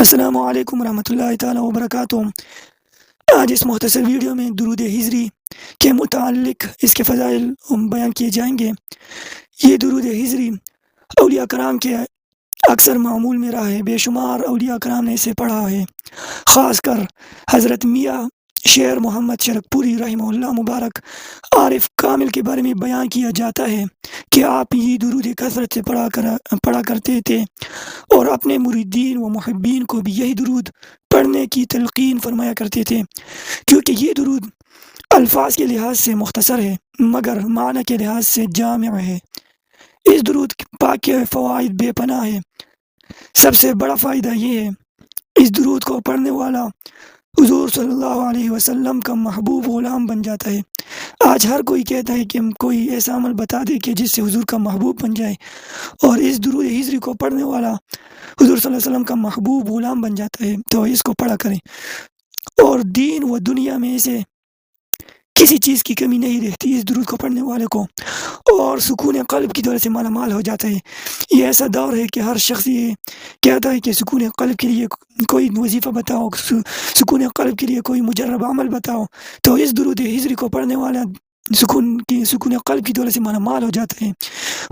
السلام علیکم ورحمۃ اللہ تعالیٰ وبرکاتہ۔ آج اس مختصر ویڈیو میں درود ہجری کے متعلق اس کے فضائل بیان کیے جائیں گے۔ یہ درود ہجری اولیاء کرام کے اکثر معمول میں رہا ہے۔ بے شمار اولیاء کرام نے اسے پڑھا ہے۔ خاص کر حضرت میاں شیر محمد شرک پوری رحمہ اللہ مبارک عارف کامل کے بارے میں بیان کیا جاتا ہے کہ آپ یہ درود کثرت سے پڑھا کرتے تھے اور اپنے مریدین و محبین کو بھی یہی درود پڑھنے کی تلقین فرمایا کرتے تھے، کیونکہ یہ درود الفاظ کے لحاظ سے مختصر ہے مگر معنی کے لحاظ سے جامع ہے۔ اس درود پاک کے فوائد بے پناہ ہے۔ سب سے بڑا فائدہ یہ ہے، اس درود کو پڑھنے والا حضور صلی اللہ علیہ وسلم کا محبوب غلام بن جاتا ہے۔ آج ہر کوئی کہتا ہے کہ کوئی ایسا عمل بتا دے کہ جس سے حضور کا محبوب بن جائے، اور اس درود ہجری کو پڑھنے والا حضور صلی اللہ علیہ وسلم کا محبوب غلام بن جاتا ہے، تو اس کو پڑھا کریں اور دین و دنیا میں اسے کسی چیز کی کمی نہیں رہتی اس درود کو پڑھنے والے کو، اور سکون قلب کی دولت سے مالا مال ہو جاتا ہے۔ یہ ایسا دور ہے کہ ہر شخص یہ کہتا ہے کہ سکون قلب کے لیے کوئی وظیفہ بتاؤ، سکون قلب کے لیے کوئی مجرب عمل بتاؤ، تو اس درود ہجری کو پڑھنے والا سکون قلب کی دولت سے مالا مال ہو جاتا ہے۔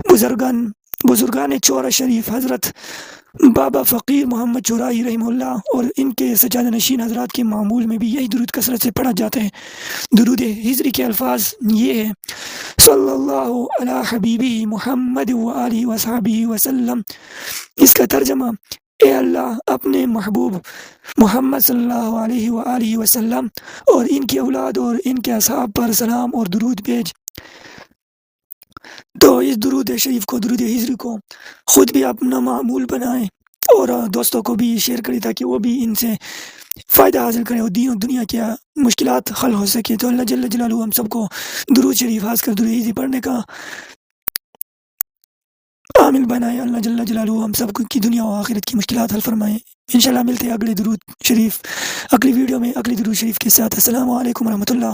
بزرگان چورا شریف حضرت بابا فقیر محمد چورائی رحمہ اللہ اور ان کے سجادہ نشین حضرات کے معمول میں بھی یہی درود کثرت سے پڑھا جاتا ہے۔ درود ہجری کے الفاظ یہ ہے: صلی اللہ علی حبیبی محمد و آلہ و صحبہ وسلم۔ اس کا ترجمہ: اے اللہ اپنے محبوب محمد صلی اللہ علیہ وآلہ وسلم اور ان کی اولاد اور ان کے اصحاب پر سلام اور درود بھیج۔ تو اس درود شریف کو، درود ہجری کو خود بھی اپنا معمول بنائیں اور دوستوں کو بھی شیئر کریں تاکہ وہ بھی ان سے فائدہ حاصل کریں اور دین و دنیا کی مشکلات حل ہو سکے۔ تو اللہ جل جلالہ ہم سب کو درود شریف خاص کر درود ہجری پڑھنے کا عامل بنائے۔ اللہ جل جلالہ ہم سب کی دنیا و آخرت کی مشکلات حل فرمائے۔ انشاءاللہ ملتے ہیں اگلے درود شریف، اگلی ویڈیو میں اگلی درود شریف کے ساتھ۔ السلام علیکم ورحمۃ اللہ۔